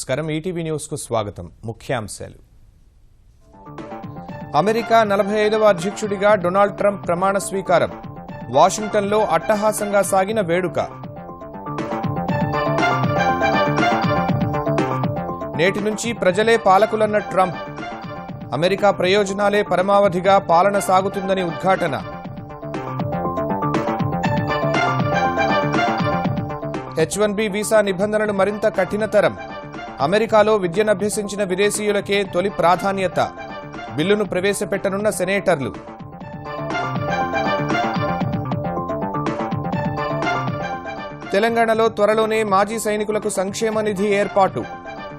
నమస్కారం ETV news కు స్వాగతం ముఖ్యాంశాలు అమెరికా 45వ అధ్యక్షుడిగా డొనాల్డ్ ట్రంప్ ప్రమాణ స్వీకారం వాషింగ్టన్లో అట్టహాసంగా సాగిన వేడుక నేటి నుంచి ప్రజలే పాలకులన్న ట్రంప్ అమెరికా ప్రయోజనాలే పరమావధిగా పాలన సాగుతుందని ఉద్ఘాటన H-1B వీసా నిబంధనలు మరింత కఠినతరం అమెరికాలో విద్యనభ్యసించిన విదేశీయులకే తొలి ప్రాధాన్యత బిల్లును ప్రవేశపెట్టనున్న సెనేటర్లు తెలంగాణలో త్వరలోనే మాజీ సైనికులకు సంక్షేమ నిధి ఏర్పాటు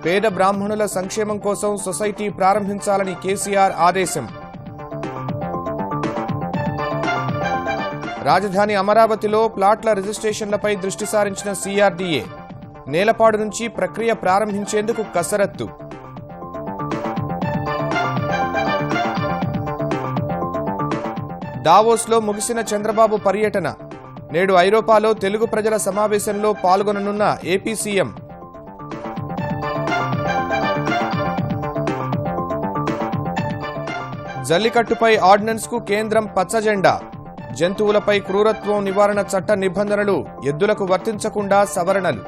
పేద బ్రాహ్మణుల సంక్షేమం కోసం సొసైటీ ప్రారంభించాలని కేసీఆర్ ఆదేశం రాజధాని అమరావతిలో ప్లాట్ల రిజిస్ట్రేషన్లపై దృష్టి సారించిన CRDA నేలపాడు నుంచి ప్రక్రియ ప్రారంభించేందుకు కసరత్తు దావోస్లో ముగిసిన చంద్రబాబు పర్యటన నేడు ఐరోపాలో తెలుగు ప్రజల సమావేశంలో పాల్గొననున్న ఏపీ సీఎం జల్లికట్టుపై ఆర్డినెన్స్కు కేంద్రం పచ్చజెండా జంతువులపై క్రూరత్వం నివారణ చట్ట నిబంధనలు ఎద్దులకు వర్తించకుండా సవరణలు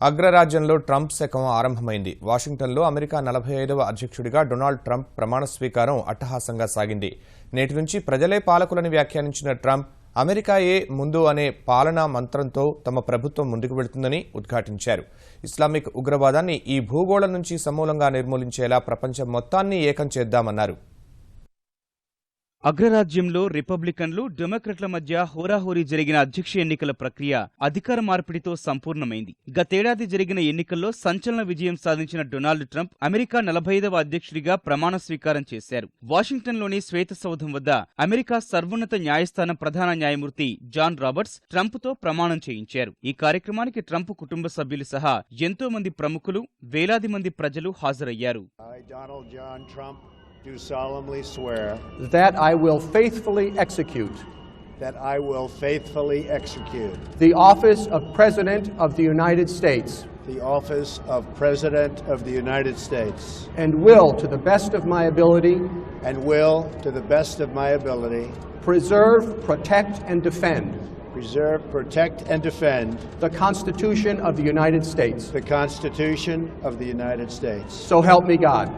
అగ్రరాజ్యంలో ట్రంప్ శకం ఆరంభమైంది వాషింగ్టన్లో అమెరికా 45వ అధ్యక్షుడిగా డొనాల్డ్ ట్రంప్ ప్రమాణ స్వీకారం అట్టహాసంగా సాగింది నేటి నుంచి ప్రజలే పాలకులని వ్యాఖ్యానించిన ట్రంప్ అమెరికాయే ముందు అనే పాలనా మంత్రంతో తమ ప్రభుత్వం ముందుకు వెళుతుందని ఉద్ఘాటించారు ఇస్లామిక్ ఉగ్రవాదాన్ని ఈ భూగోళం నుంచి సమూలంగా నిర్మూలించేలా ప్రపంచం మొత్తాన్ని ఏకం చేద్దామన్నారు అగ్రరాజ్యంలో రిపబ్లికన్లు డెమోక్రట్ల మధ్య హోరాహోరీ జరిగిన అధ్యక్ష ఎన్నికల ప్రక్రియ అధికార మార్పిడితో సంపూర్ణమైంది గతేడాది జరిగిన ఎన్నికల్లో సంచలన విజయం సాధించిన డొనాల్డ్ ట్రంప్ అమెరికా 45వ అధ్యక్షుడిగా ప్రమాణ స్వీకారం చేశారు వాషింగ్టన్లోని శ్వేతసౌధం వద్ద అమెరికా సర్వోన్నత న్యాయస్థానం ప్రధాన న్యాయమూర్తి జాన్ రాబర్ట్స్ ట్రంప్తో ప్రమాణం చేయించారు ఈ కార్యక్రమానికి ట్రంప్ కుటుంబ సభ్యులు సహా ఎంతో మంది ప్రముఖులు వేలాది మంది ప్రజలు హాజరయ్యారు Do solemnly swear that I will faithfully execute the office of President of the United States and will to the best of my ability preserve, protect and defend the Constitution of the United States. So help me God.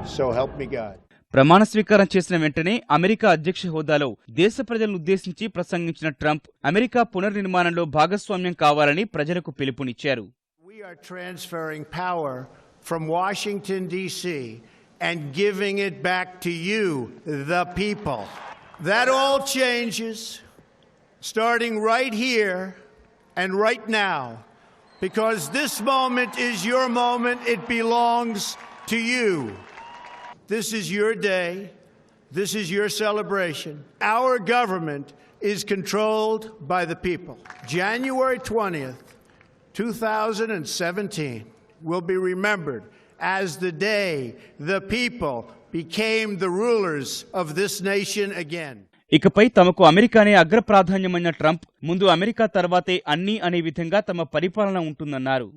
ప్రమాణ స్వీకారం చేసిన వెంటనే America అధ్యక్ష హోదాలో దేశ ప్రజలను ఉద్దేశించి ప్రసంగించిన Trump America పునర్నిర్మాణంలో భాగస్వామ్యం కావాలని ప్రజలకు పిలుపునిచ్చారు We are transferring power from Washington DC and giving it back to you, the people. That all changes starting right here and right now because this moment is your moment, it belongs to you. This is your day. This is your celebration. Our government is controlled by the people. January 20th, 2017 will be remembered as the day the people became the rulers of this nation again. ఇకపై తమకు అమెరికానే అగ్ర ప్రాధాన్యమైన Trump ముందు America తర్వాతే అన్ని అనే విధంగా తమ పరిపాలన ఉంటుందన్నారు.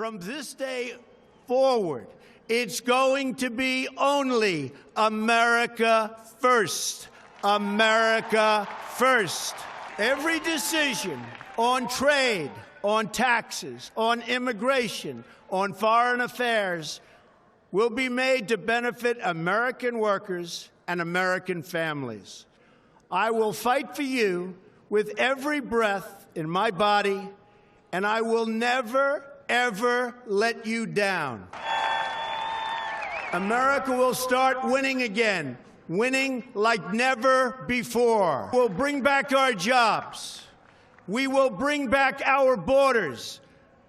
From this day forward, it's going to be only America first. America first. Every decision on trade, on taxes, on immigration, on foreign affairs will be made to benefit American workers and American families. I will fight for you with every breath in my body, and I will never, ever let you down. America will start winning again, winning like never before. We'll bring back our jobs. We will bring back our borders.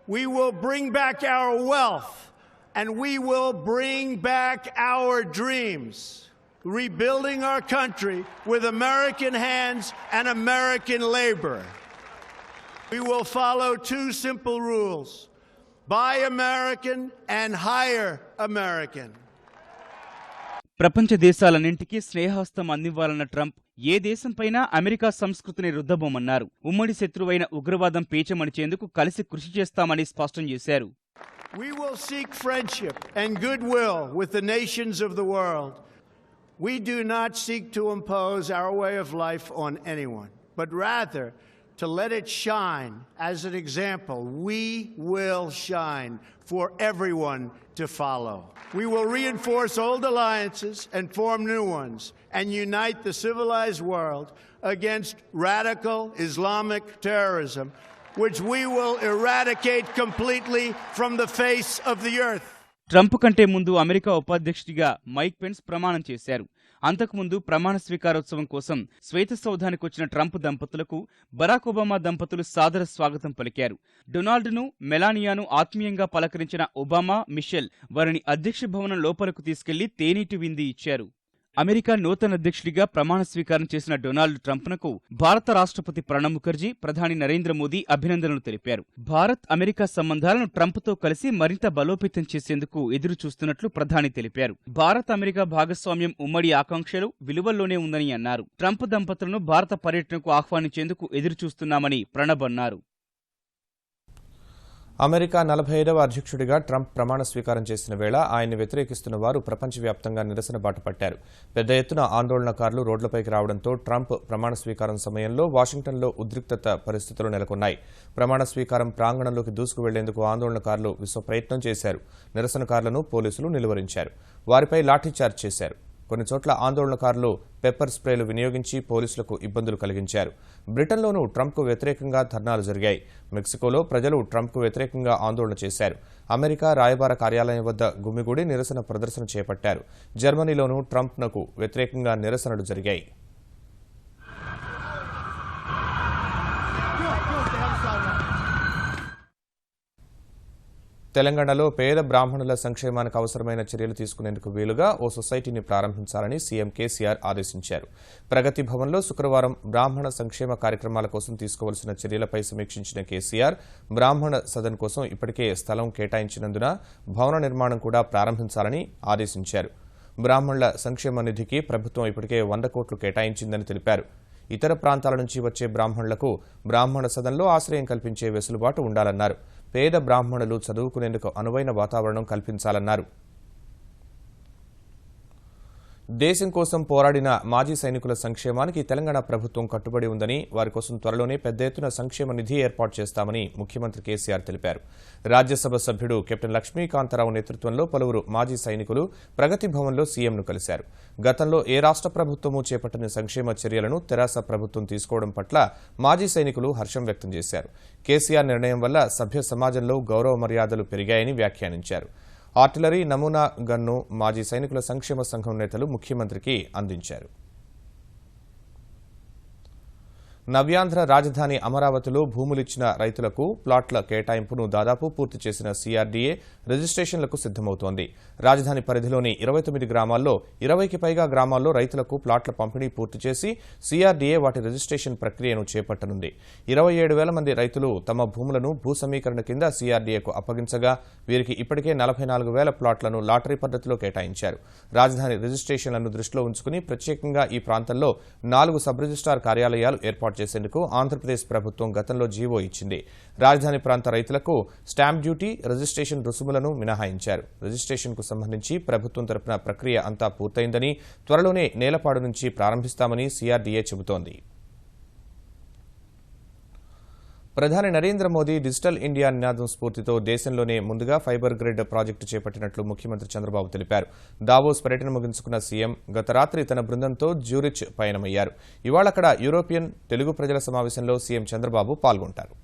We will bring back our wealth. And we will bring back our dreams. Rebuilding our country with American hands and American labor. We will follow two simple rules. Buy American and hire American. ప్రపంచ దేశాలన్నింటికీ స్నేహహస్తం అందివ్వాలన్న Trump ఏ దేశంపైనా America సంస్కృతిని రుద్దబోమన్నారు. ఉమ్మడి శత్రువైన ఉగ్రవాదం పేచమణిచేందుకు కలిసి కృషి చేస్తామని స్పష్టం చేశారు. We will seek friendship and goodwill with the nations of the world. We do not seek to impose our way of life on anyone, but rather to let it shine as an example. We will shine for everyone to follow. We will reinforce old alliances and form new ones and unite the civilized world against radical Islamic terrorism, which we will eradicate completely from the face of the earth. Trump కంటే ముందు America ఉపాధ్యక్షుడిగా Mike Pence ప్రమాణం చేశారు. అంతకుముందు ప్రమాణ స్వీకారోత్సవం కోసం శ్వేత సౌధానికి వచ్చిన Trump దంపతులకు బరాక్ ఒబామా దంపతులు సాదర స్వాగతం పలికారు. డొనాల్డ్ను, మెలానియాను ఆత్మీయంగా పలకరించిన ఒబామా, మిషెల్ వారిని అధ్యక్ష భవనం లోపలకు తీసుకెళ్లి తేనీటి విందు ఇచ్చారు. అమెరికా నూతన అధ్యక్షుడిగా ప్రమాణ స్వీకారం చేసిన డొనాల్డ్ ట్రంప్నకు భారత రాష్ట్రపతి ప్రణబ్ ముఖర్జీ, ప్రధాని నరేంద్ర మోదీ అభినందనలు తెలిపారు. భారత్ అమెరికా సంబంధాలను ట్రంప్తో కలిసి మరింత బలోపేతం చేసేందుకు ఎదురు చూస్తున్నట్లు ప్రధాని తెలిపారు. భారత్ అమెరికా భాగస్వామ్యం ఉమ్మడి ఆకాంక్షలు, విలువల్లోనే ఉందని అన్నారు. ట్రంప్ దంపతులను భారత పర్యటనకు ఆహ్వానించేందుకు ఎదురు చూస్తున్నామని ప్రణబ్ అన్నారు. అమెరికా 45వ అధ్యక్షుడిగా ట్రంప్ ప్రమాణ స్వీకారం చేసిన వేళ ఆయన్ని వ్యతిరేకిస్తున్న వారు ప్రపంచవ్యాప్తంగా నిరసన బాట పట్టారు. పెద్ద ఎత్తున ఆందోళనకారులు రోడ్లపైకి రావడంతో ట్రంప్ ప్రమాణ స్వీకారం సమయంలో వాషింగ్టన్లో ఉద్రిక్తత పరిస్థితులు నెలకొన్నాయి. ప్రమాణ స్వీకారం ప్రాంగణంలోకి దూసుకు వెళ్లేందుకు ఆందోళనకారులు విశ్వ ప్రయత్నం చేశారు. నిరసనకారులను పోలీసులు నిలువరించారు. వారిపై లాఠీచార్జ్ చేశారు. కొన్ని చోట్ల ఆందోళనకారులు పెప్పర్ స్ప్రేలు వినియోగించి పోలీసులకు ఇబ్బందులు కలిగించారు. బ్రిటన్లోనూ ట్రంప్కు వ్యతిరేకంగా ధర్నాలు జరిగాయి. మెక్సికోలో ప్రజలు ట్రంప్కు వ్యతిరేకంగా ఆందోళన చేశారు. అమెరికా రాయబార కార్యాలయం వద్ద గుమిగూడి నిరసన ప్రదర్శన చేపట్టారు. జర్మనీలోనూ ట్రంప్నకు వ్యతిరేకంగా నిరసనలు జరిగాయి. తెలంగాణలో పేద బ్రాహ్మణుల సంక్షేమానికి అవసరమైన చర్యలు తీసుకునేందుకు వీలుగా ఓ సొసైటీని ప్రారంభించాలని సీఎం కేసీఆర్ ఆదేశించారు. ప్రగతి భవన్లో శుక్రవారం బ్రాహ్మణ సంక్షేమ కార్యక్రమాల కోసం తీసుకోవాల్సిన చర్యలపై సమీక్షించిన కేసీఆర్ బ్రాహ్మణ సదన్ కోసం ఇప్పటికే స్థలం కేటాయించినందున భవన నిర్మాణం కూడా ప్రారంభించాలని ఆదేశించారు. బ్రాహ్మణుల సంక్షేమ నిధికి ప్రభుత్వం ఇప్పటికే 100 కోట్లు కేటాయించిందని తెలిపారు. ఇతర ప్రాంతాల నుంచి వచ్చే బ్రాహ్మణులకు బ్రాహ్మణ సదన్లో ఆశ్రయం కల్పించే వెసులుబాటు ఉండాలన్నారు. పేద బ్రాహ్మణులు చదువుకునేందుకు అనువైన వాతావరణం కల్పించాలన్నారు. దేశం కోసం పోరాడిన మాజీ సైనికుల సంక్షేమానికి తెలంగాణ ప్రభుత్వం కట్టుబడి ఉందని, వారి కోసం త్వరలోనే పెద్ద ఎత్తున సంక్షేమ నిధి ఏర్పాటు చేస్తామని ముఖ్యమంత్రి కేసీఆర్ తెలిపారు. రాజ్యసభ సభ్యుడు కెప్టెన్ లక్ష్మీకాంతారావు నేతృత్వంలో పలువురు మాజీ సైనికులు ప్రగతి భవన్లో సీఎంను కలిశారు. గతంలో ఏ రాష్ట్ర ప్రభుత్వమూ చేపట్టిన సంక్షేమ చర్యలను తెరాస ప్రభుత్వం తీసుకోవడం పట్ల మాజీ సైనికులు హర్షం వ్యక్తం చేశారు. కేసీఆర్ నిర్ణయం వల్ల సభ్య సమాజంలో గౌరవ మర్యాదలు పెరిగాయని వ్యాఖ్యానించారు. ఆర్టిలరీ నమూనా గన్ను మాజీ సైనికుల సంక్షేమ సంఘం నేతలు ముఖ్యమంత్రికి అందించారు. నవ్యాంధ్ర రాజధాని అమరావతిలో భూములిచ్చిన రైతులకు ప్లాట్ల కేటాయింపును దాదాపు పూర్తి చేసిన సీఆర్డీఏ రిజిస్ట్రేషన్లకు సిద్దమవుతోంది. రాజధాని పరిధిలోని 29 గ్రామాల్లో 20కి పైగా గ్రామాల్లో రైతులకు ప్లాట్ల పంపిణీ పూర్తి చేసి సీఆర్డీఏ వాటి రిజిస్ట్రేషన్ ప్రక్రియను చేపట్టనుంది. 27,000 మంది రైతులు తమ భూములను భూ సమీకరణ కింద సీఆర్డీఏకు అప్పగించగా వీరికి ఇప్పటికే 44,000 ప్లాట్లను లాటరీ పద్ధతిలో కేటాయించారు. రాజధాని రిజిస్ట్రేషన్లను దృష్టిలో ఉంచుకుని ప్రత్యేకంగా ఈ ప్రాంతంలో 4 సబ్ రిజిస్ట్రార్ కార్యాలయాలు ఏర్పాటు చేసేందుకు ఆంధ్రప్రదేశ్ ప్రభుత్వం గతంలో జీవో ఇచ్చింది. రాజధాని ప్రాంత రైతులకు స్టాంప్ డ్యూటీ, రిజిస్ట్రేషన్ రుసుములను మినహాయించారు. రిజిస్ట్రేషన్కు సంబంధించి ప్రభుత్వం తరపున ప్రక్రియ అంతా పూర్తయిందని, త్వరలోనే నేలపాడు నుంచి ప్రారంభిస్తామని సీఆర్డీఏ చెబుతోంది. ప్రధాని నరేంద్ర మోదీ డిజిటల్ ఇండియా నినాదం స్ఫూర్తితో దేశంలోనే ముందుగా ఫైబర్ గ్రిడ్ ప్రాజెక్టు చేపట్టినట్లు ముఖ్యమంత్రి చంద్రబాబు తెలిపారు. దావోస్ పర్యటన ముగించుకున్న సీఎం గత రాత్రి తన బృందంతో జ్యూరిచ్ పయనమయ్యారు. ఇవాళక్కడ యూరోపియన్ తెలుగు ప్రజల సమావేశంలో సీఎం చంద్రబాబు పాల్గొంటారు.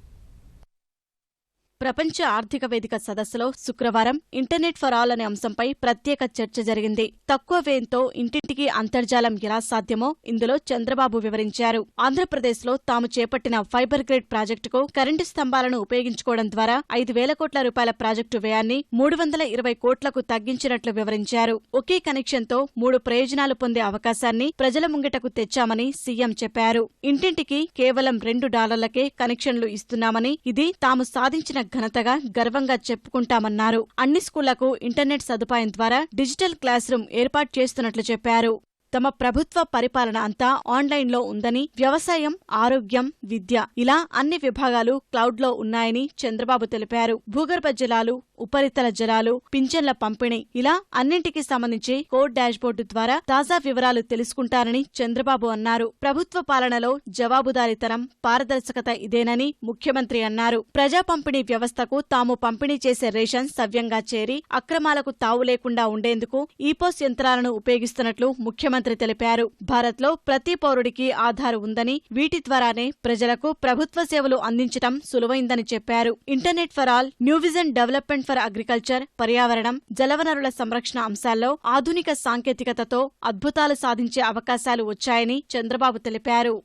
ప్రపంచ ఆర్థిక వేదిక సదస్సులో శుక్రవారం ఇంటర్నెట్ ఫర్ ఆల్ అనే అంశంపై ప్రత్యేక చర్చ జరిగింది. తక్కువ వ్యయంతో ఇంటింటికి అంతర్జాలం ఎలా సాధ్యమో ఇందులో చంద్రబాబు వివరించారు. ఆంధ్రప్రదేశ్లో తాము చేపట్టిన ఫైబర్ గ్రిడ్ ప్రాజెక్టుకు కరెంటు స్తంభాలను ఉపయోగించుకోవడం ద్వారా 5,000 కోట్ల రూపాయల ప్రాజెక్టు వ్యయాన్ని 320 కోట్లకు తగ్గించినట్లు వివరించారు. ఒకే కనెక్షన్తో 3 ప్రయోజనాలు పొందే అవకాశాన్ని ప్రజల ముంగిటకు తెచ్చామని సీఎం చెప్పారు. ఇంటింటికి కేవలం $2కే కనెక్షన్లు ఇస్తున్నామని, ఇది తాము సాధించిన ఘనతగా గర్వంగా చెప్పుకుంటామన్నారు. అన్ని స్కూళ్లకు ఇంటర్నెట్ సదుపాయం ద్వారా డిజిటల్ క్లాస్ రూమ్ ఏర్పాటు చేస్తున్నట్లు చెప్పారు. తమ ప్రభుత్వ పరిపాలన అంతా ఆన్లైన్లో ఉందని, వ్యవసాయం, ఆరోగ్యం, విద్య ఇలా అన్ని విభాగాలు క్లౌడ్లో ఉన్నాయని చంద్రబాబు తెలిపారు. భూగర్భ జలాలు, ఉపరితల జలాలు, పింఛన్ల పంపిణీ ఇలా అన్నింటికి సంబంధించి కోడ్ డాష్బోర్డు ద్వారా తాజా వివరాలు తెలుసుకుంటారని చంద్రబాబు అన్నారు. ప్రభుత్వ పాలనలో జవాబుదారీతనం, పారదర్శకత ఇదేనని ముఖ్యమంత్రి అన్నారు. ప్రజా పంపిణీ వ్యవస్థకు తాము పంపిణీ చేసే రేషన్ సవ్యంగా చేరి అక్రమాలకు తావు లేకుండా ఉండేందుకు ఈపోస్ యంత్రాలను ఉపయోగిస్తున్నట్లు ముఖ్యమంత్రి తెలిపారు. భారత్లో ప్రతి పౌరుడికి ఆధార్ ఉందని, వీటి ద్వారానే ప్రజలకు ప్రభుత్వ సేవలు అందించడం సులువైందని చెప్పారు. Internet for all, new vision development for agriculture, పర్యావరణం, జలవనరుల సంరక్షణ అంశాల్లో ఆధునిక సాంకేతికతతో అద్భుతాలు సాధించే అవకాశాలు వచ్చాయని చంద్రబాబు తెలిపారు.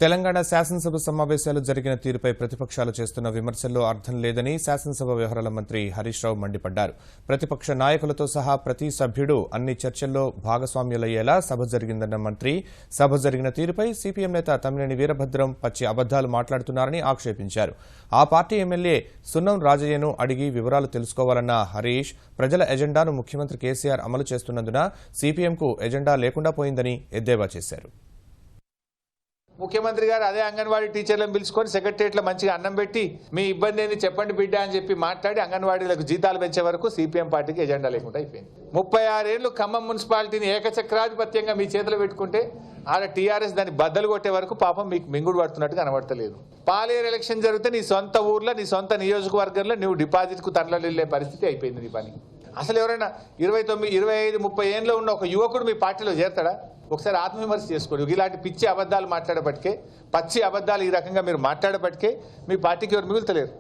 తెలంగాణ శాసనసభ సమావేశాలు జరిగిన తీరుపై ప్రతిపక్షాలు చేస్తున్న విమర్శల్లో అర్థం లేదని శాసనసభ వ్యవహారాల మంత్రి హరీష్ రావు మండిపడ్డారు. ప్రతిపక్ష నాయకులతో సహా ప్రతి సభ్యుడు అన్ని చర్చల్లో భాగస్వామ్యులయ్యేలా సభ జరిగిందన్న మంత్రి, సభ జరిగిన తీరుపై సీపీఎం నేత తమ్మినేని వీరభద్రం పచ్చి అబద్దాలు మాట్లాడుతున్నారని ఆక్షేపించారు. ఆ పార్టీ ఎమ్మెల్యే సున్నం రాజయ్యను అడిగి వివరాలు తెలుసుకోవాలన్న హరీష్, ప్రజల ఎజెండాను ముఖ్యమంత్రి కేసీఆర్ అమలు చేస్తున్నందున సీపీఎంకు ఎజెండా లేకుండా పోయిందని ఎద్దేవా చేశారు. ముఖ్యమంత్రి గారు అదే అంగన్వాడీ టీచర్లను పిలుచుకొని సెక్రటరియట్లో మంచిగా అన్నం పెట్టి మీ ఇబ్బంది ఏంది చెప్పండి బిడ్డ అని చెప్పి మాట్లాడి అంగన్వాడీలకు జీతాలు పెంచే వరకు సిపిఎం పార్టీకి ఎజెండా లేకుండా అయిపోయింది. 36 ఏళ్లు ఖమ్మం మున్సిపాలిటీని ఏకచక్రాధిపత్యంగా మీ చేతిలో పెట్టుకుంటే ఆడ టీఆర్ఎస్ దాన్ని బద్దలు కొట్టే వరకు పాపం మీకు మింగుడు పడుతున్నట్టు కనబడతలేదు. పాలేరు ఎలక్షన్ జరిగితే నీ సొంత ఊర్లో నీ సొంత నియోజకవర్గంలో నువ్వు డిపాజిట్కు తనలే పరిస్థితి అయిపోయింది నీ పని. అసలు ఎవరైనా 29, 25, 30 ఏళ్ళలో ఉన్న ఒక యువకుడు మీ పార్టీలో చేరతాడా? ఒకసారి ఆత్మవిమర్శ చేసుకోండి. ఇలాంటి పిచ్చి అబద్ధాలు మాట్లాడబట్టికే, పచ్చి అబద్ధాలు ఈ రకంగా మీరు మాట్లాడబట్టికే మీ పార్టీకి ఎవరు మిగులుతలేరు.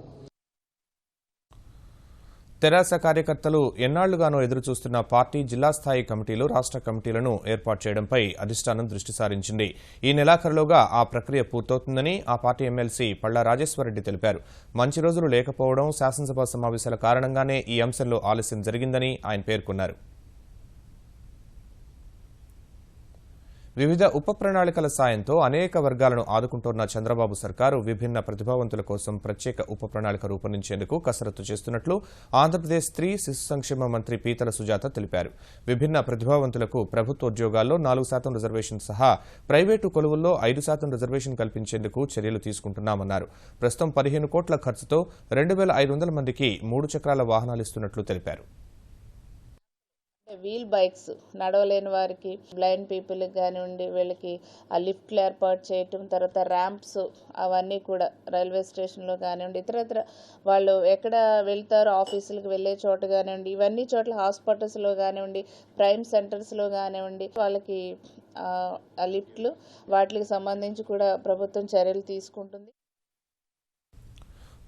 తెరాస కార్యకర్తలు ఎన్నాళ్లుగానో ఎదురుచూస్తున్న పార్టీ జిల్లా స్థాయి కమిటీలు, రాష్ట్ర కమిటీలను ఏర్పాటు చేయడంపై అధిష్టానం దృష్టి సారించింది. ఈ నెలాఖరులోగా ఆ ప్రక్రియ పూర్తవుతుందని ఆ పార్టీ ఎమ్మెల్సీ పళ్లా రాజేశ్వరరెడ్డి తెలిపారు. మంచి రోజులు లేకపోవడం, శాసనసభ సమావేశాల కారణంగానే ఈ అంశంలో ఆలస్యం జరిగిందని ఆయన పేర్కొన్నారు. వివిధ ఉప ప్రణాళికల సాయంతో అనేక వర్గాలను ఆదుకుంటోన్న చంద్రబాబు సర్కారు విభిన్న ప్రతిభావంతుల కోసం ప్రత్యేక ఉప ప్రణాళిక రూపొందించేందుకు కసరత్తు చేస్తున్నట్లు ఆంధ్రప్రదేశ్ స్త్రీ శిశు సంక్షేమ మంత్రి పీతల సుజాత తెలిపారు. విభిన్న ప్రతిభావంతులకు ప్రభుత్వ ఉద్యోగాల్లో 4% రిజర్వేషన్ సహా ప్రైవేటు కొలువుల్లో 5% రిజర్వేషన్ కల్పించేందుకు చర్యలు తీసుకుంటున్నామన్నారు. ప్రస్తుతం 15 కోట్ల ఖర్చుతో 2500 మందికి 3 చక్రాల వాహనాలు ఇస్తున్నట్లు తెలిపారు. వీల్ బైక్స్ నడవలేని వారికి, బ్లైండ్ పీపుల్కి కానివ్వండి, వీళ్ళకి ఆ లిఫ్ట్లు ఏర్పాటు చేయటం, తర్వాత ర్యాంప్స్ అవన్నీ కూడా రైల్వే స్టేషన్లో కానివ్వండి, ఇతరత్ర వాళ్ళు ఎక్కడ వెళ్తారో ఆఫీసులకు వెళ్ళే చోట కానివ్వండి, ఇవన్నీ చోట్ల హాస్పిటల్స్లో కానివ్వండి, ప్రైమ్ సెంటర్స్లో కానివ్వండి, వాళ్ళకి ఆ లిఫ్ట్లు వాటికి సంబంధించి కూడా ప్రభుత్వం చర్యలు తీసుకుంటుంది.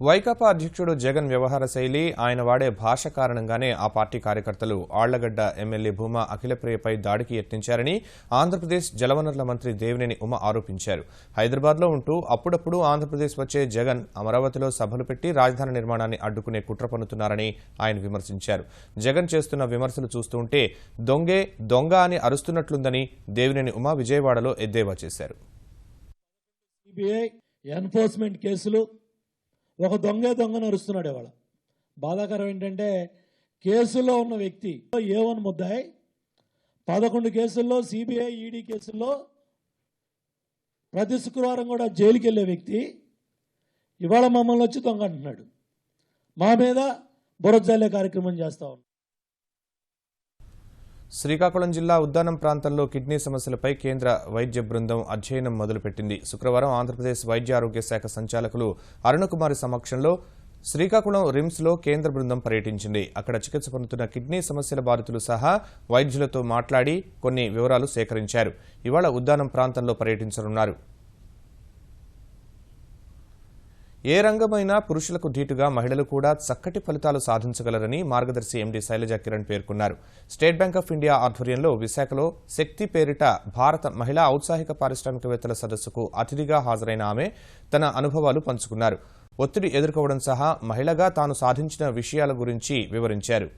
వైకాపా అధ్యక్షుడు జగన్ వ్యవహార శైలి, ఆయన వాడే భాష కారణంగానే ఆ పార్టీ కార్యకర్తలు ఆళ్లగడ్డ ఎమ్మెల్యే భూమా అఖిలప్రియపై దాడికి యత్నించారని ఆంధ్రప్రదేశ్ జలవనరుల మంత్రి దేవినేని ఉమ ఆరోపించారు. హైదరాబాద్లో ఉంటూ అప్పుడప్పుడు ఆంధ్రప్రదేశ్ వచ్చే జగన్ అమరావతిలో సభలు పెట్టి రాజధాని నిర్మాణాన్ని అడ్డుకునే కుట్ర పన్నుతున్నారని ఆయన విమర్శించారు. జగన్ చేస్తున్న విమర్శలు చూస్తుంటే దొంగే దొంగ అని అరుస్తున్నట్లుందని దేవినేని ఉమ విజయవాడలో ఎద్దేవా చేశారు. ఎన్ఫోర్స్మెంట్ కేసులు ఒక దొంగను అరుస్తున్నాడు. ఇవాళ బాధాకరం ఏంటంటే కేసుల్లో ఉన్న వ్యక్తి A1 ముద్దాయి 11 కేసుల్లో, సిబిఐ ఈడీ కేసుల్లో ప్రతి శుక్రవారం కూడా జైలుకి వెళ్ళే వ్యక్తి ఇవాళ మమ్మల్ని వచ్చి దొంగ అంటున్నాడు. మా మీద బురజల్లే కార్యక్రమం చేస్తా ఉన్నాం. శ్రీకాకుళం జిల్లా ఉద్దానం ప్రాంతంలో కిడ్నీ సమస్యలపై కేంద్ర వైద్య బృందం అధ్యయనం మొదలుపెట్టింది. శుక్రవారం ఆంధ్రప్రదేశ్ వైద్య ఆరోగ్య శాఖ సంచాలకులు అరుణకుమారి సమక్షంలో శ్రీకాకుళం రిమ్స్లో కేంద్ర బృందం పర్యటించింది. అక్కడ చికిత్స పొందుతున్న కిడ్నీ సమస్యల బాధితులు సహా వైద్యులతో మాట్లాడి కొన్ని వివరాలు సేకరించారు. ఇవాళ ఉద్దానం ప్రాంతంలో పర్యటించనున్నారు. ఏ రంగమైనా పురుషులకు ధీటుగా మహిళలు కూడా చక్కటి ఫలితాలు సాధించగలరని మార్గదర్శి ఎండీ శైలజా కిరణ్ పేర్కొన్నారు. స్టేట్ బ్యాంక్ ఆఫ్ ఇండియా ఆధ్వర్యంలో విశాఖలో శక్తి పేరిట భారత మహిళా ఔత్సాహిక పారిశ్రామికవేత్తల సదస్సుకు అతిథిగా హాజరైన ఆమె తన అనుభవాలు పంచుకున్నారు. ఒత్తిడి ఎదుర్కోవడం సహా మహిళగా తాను సాధించిన విషయాల గురించి వివరించారు.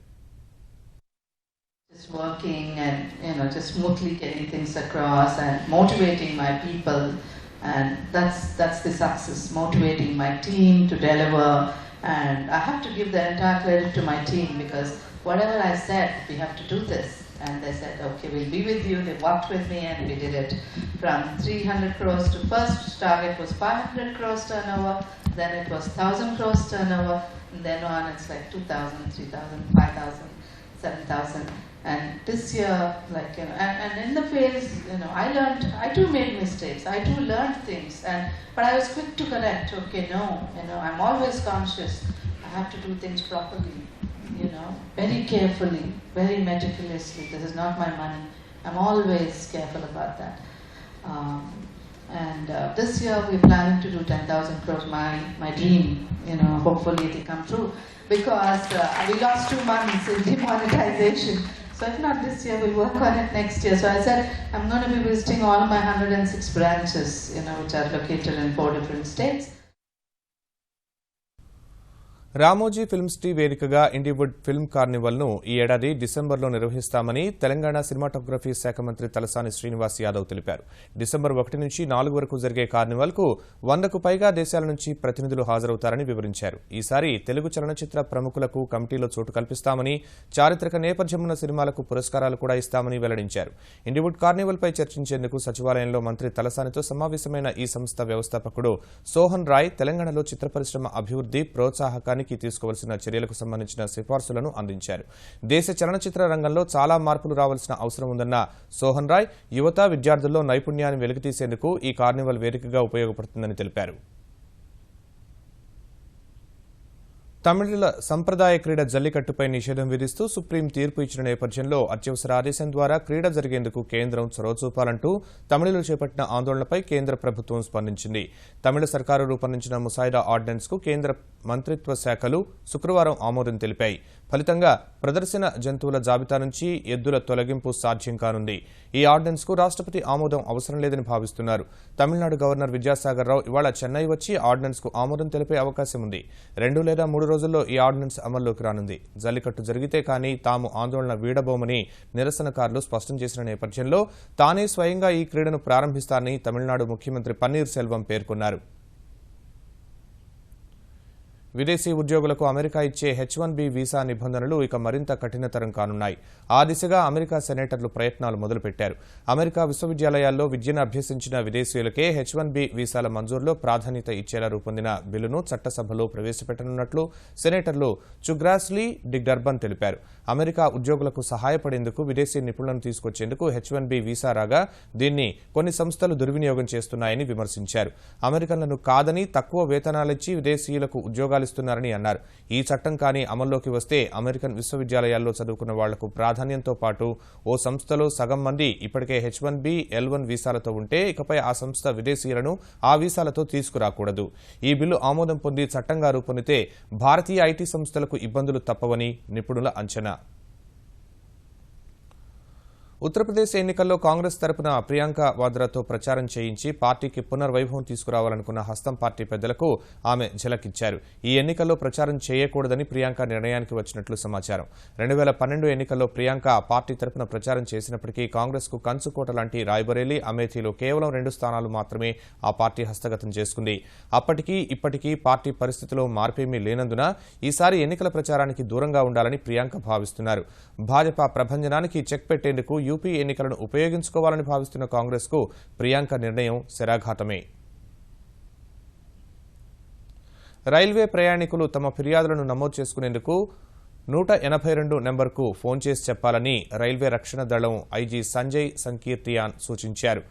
And that's the success, motivating my team to deliver. And I have to give the entire credit to my team, because whatever I said, we have to do this. And they said, okay, we'll be with you. They worked with me and we did it. From 300 crores to first target was 500 crores turnover, then it was 1,000 crores turnover, and then on it's like 2,000, 3,000, 5,000, 7,000. And this year, like, you know, and in the phase, you know, I too made mistakes. I too learned things, but I was quick to correct. Okay, no, you know, I'm always conscious. I have to do things properly, you know, very carefully, very meticulously. This is not my money. I'm always careful about that. This year we're planning to do 10,000 crores, my dream, you know, hopefully it will come true, because we lost 2 months in demonetization. So if not this year, we'll work on it next year. So I said, I'm going to be visiting all my 106 branches, you know, which are located in 4 different states. Ramoji film city వేదికగా Indywood film కార్నివల్ను ఈ ఏడాది డిసెంబర్లో నిర్వహిస్తామని Telangana cinematography శాఖ మంత్రి తలసాని శ్రీనివాస్ యాదవ్ తెలిపారు. December 1 నుంచి 4 వరకు జరిగే కార్నివల్కు 100కు పైగా దేశాల నుంచి ప్రతినిధులు హాజరవుతారని వివరించారు. ఈసారి తెలుగు చలనచిత్ర ప్రముఖులకు కమిటీలో చోటు కల్పిస్తామని, చారిత్రక నేపథ్యమున్న సినిమాలకు పురస్కారాలు కూడా ఇస్తామని వెల్లడించారు. ఇండివుడ్ కార్నివల్పై చర్చించేందుకు సచివాలయంలో మంత్రి తలసానితో సమావేశమైన ఈ సంస్థ వ్యవస్థాపకుడు సోహన్ రాయ్ తెలంగాణలో చిత్ర పరిశ్రమ అభివృద్ధి ప్రోత్సాహకానికి తీసుకోవాల్సిన చర్యలకు సంబంధించిన సిఫార్సులను అందించారు. దేశ చలనచిత్ర రంగంలో చాలా మార్పులు రావాల్సిన అవసరం ఉందన్న సోహన్ రాయ్, యువత విద్యార్థుల్లో నైపుణ్యాన్ని వెలికితీసేందుకు ఈ కార్నివల్ వేదికగా ఉపయోగపడుతుందని తెలిపారు. తమిళుల సంప్రదాయ క్రీడ జల్లికట్టుపై నిషేధం విధిస్తూ సుప్రీం తీర్పు ఇచ్చిన నేపథ్యంలో అత్యవసర ఆదేశం ద్వారా క్రీడ జరిగేందుకు కేంద్రం చొరవ చూపాలంటూ తమిళులు చేపట్టిన ఆందోళనపై కేంద్ర ప్రభుత్వం స్పందించింది. తమిళ సర్కారు రూపొందించిన ముసాయిదా ఆర్డినెన్స్ కు కేంద్ర మంత్రిత్వ శాఖలు శుక్రవారం ఆమోదం తెలిపాయి. ఫలితంగా ప్రదర్శన జంతువుల జాబితా నుంచి ఎద్దుల తొలగింపు సాధ్యం కానుంది. ఈ ఆర్డినెన్స్ కు రాష్ట్రపతి ఆమోదం అవసరం లేదని భావిస్తున్నారు. తమిళనాడు గవర్నర్ విద్యాసాగర్ రావు ఇవాళ చెన్నై వచ్చి ఆర్డినెన్స్ కు ఆమోదం తెలిపే అవకాశం ఉంది. 2 లేదా 3 రోజుల్లో ఈ ఆర్డినెన్స్ అమల్లోకి రానుంది. జల్లికట్టు జరిగితే కానీ తాము ఆందోళన వీడబోమని నిరసనకారులు స్పష్టం చేసిన నేపథ్యంలో తానే స్వయంగా ఈ క్రీడను ప్రారంభిస్తానని తమిళనాడు ముఖ్యమంత్రి పన్నీర్ సెల్వం పేర్కొన్నారు. విదేశీ ఉద్యోగులకు అమెరికా ఇచ్చే H-1B వీసా నిబంధనలు ఇక మరింత కఠినతరం కానున్నాయి. ఆ దిశగా అమెరికా సెనేటర్లు ప్రయత్నాలు మొదలుపెట్టారు. అమెరికా విశ్వవిద్యాలయాల్లో విద్యను అభ్యసించిన విదేశీయులకే H-1B వీసాల మంజూరులో ప్రాధాన్యత ఇచ్చేలా రూపొందిన బిల్లును చట్టసభలో ప్రవేశపెట్టనున్నట్లు సెనేటర్లు చుగ్రాస్లీ డిగ్డర్బన్ తెలిపారు. అమెరికా ఉద్యోగులకు సహాయపడేందుకు విదేశీ నిపుణులను తీసుకొచ్చేందుకు H-1B వీసా రాగా దీన్ని కొన్ని సంస్థలు దుర్వినియోగం చేస్తున్నాయని విమర్శించారు. అమెరికన్లను కాదని తక్కువ వేతనాలిచ్చి విదేశీయులకు ఉద్యోగాలిస్తున్నారని అన్నారు. ఈ చట్టం కానీ అమల్లోకి వస్తే అమెరికన్ విశ్వవిద్యాలయాల్లో చదువుకున్న వాళ్లకు ప్రాధాన్యంతో పాటు ఓ సంస్థలో సగం మంది ఇప్పటికే H-1B, L-1 వీసాలతో ఉంటే ఇకపై ఆ సంస్థ విదేశీయులను ఆ వీసాలతో తీసుకురాకూడదు. ఈ బిల్లు ఆమోదం పొంది చట్టంగా రూపొందితే భారతీయ ఐటీ సంస్థలకు ఇబ్బందులు తప్పవని నిపుణుల అంచనా. ఉత్తరప్రదేశ్ ఎన్నికల్లో కాంగ్రెస్ తరపున ప్రియాంక వాద్రాతో ప్రచారం చేయించి పార్టీకి పునర్వైభవం తీసుకురావాలనుకున్న హస్తం పార్టీ పెద్దలకు ఆమె ఝలకిచ్చారు. ఈ ఎన్నికల్లో ప్రచారం చేయకూడదని ప్రియాంక నిర్ణయానికి వచ్చినట్లు సమాచారం. 2012 ఎన్నికల్లో ప్రియాంక పార్టీ తరపున ప్రచారం చేసినప్పటికీ కాంగ్రెస్ కు కంచుకోట లాంటి రాయ్బరేలీ, అమేథీలో కేవలం 2 స్థానాలు మాత్రమే ఆ పార్టీ హస్తగతం చేసుకుంది. అప్పటికీ ఇప్పటికీ పార్టీ పరిస్థితిలో మార్పేమీ లేనందున ఈసారి ఎన్నికల ప్రచారానికి దూరంగా ఉండాలని ప్రియాంక భావిస్తున్నారు. భాజపా ప్రభంజనానికి చెక్ పెట్టేందుకు యూపీ ఎన్నికలను ఉపయోగించుకోవాలని భావిస్తున్న కాంగ్రెస్ కు ప్రియాంక నిర్ణయం శరాఘాతమే. రైల్వే ప్రయాణికులు తమ ఫిర్యాదులను నమోదు చేసుకునేందుకు 182 నెంబర్కు ఫోన్ చేసి చెప్పాలని రైల్వే రక్షణ దళం ఐజీ సంజయ్ సంకీర్తియాన్ సూచించారు.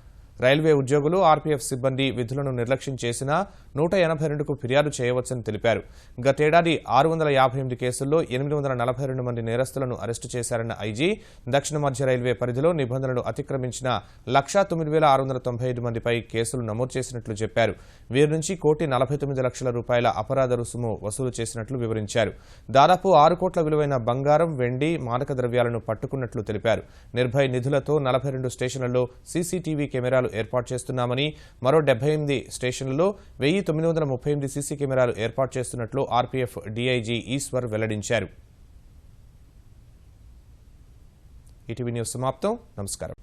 రైల్వే ఉద్యోగులు, ఆర్పీఎఫ్ సిబ్బంది విధులను నిర్లక్ష్యం చేసినా 182కు ఫిర్యాదు చేయవచ్చని తెలిపారు. గతేడాది 658 కేసుల్లో 842 మంది నేరస్తులను అరెస్టు చేశారన్న ఐజీ దక్షిణ మధ్య రైల్వే పరిధిలో నిబంధనలు అతిక్రమించిన 1,09,695 మందిపై కేసులు నమోదు చేసినట్లు చెప్పారు. వీరి నుంచి ₹1,49,00,000 అపరాధ రుసుము వసూలు చేసినట్లు వివరించారు. దాదాపు 6 కోట్ల విలువైన బంగారం, వెండి, మాదక ద్రవ్యాలను పట్టుకున్నట్లు తెలిపారు. నిర్భయ్ నిధులతో 42 స్టేషన్లలో సీసీటీవీ కెమెరాలు ఏర్పాటు చేస్తున్నామని, మరో 78 స్టేషన్లలో 1,938 సీసీ కెమెరాలు ఏర్పాటు చేస్తున్నట్లు ఆర్పీఎఫ్ డీఐజీ ఈశ్వర్ వెల్లడించారు. ఈటీవీ న్యూస్ సమాప్తం. నమస్కారం.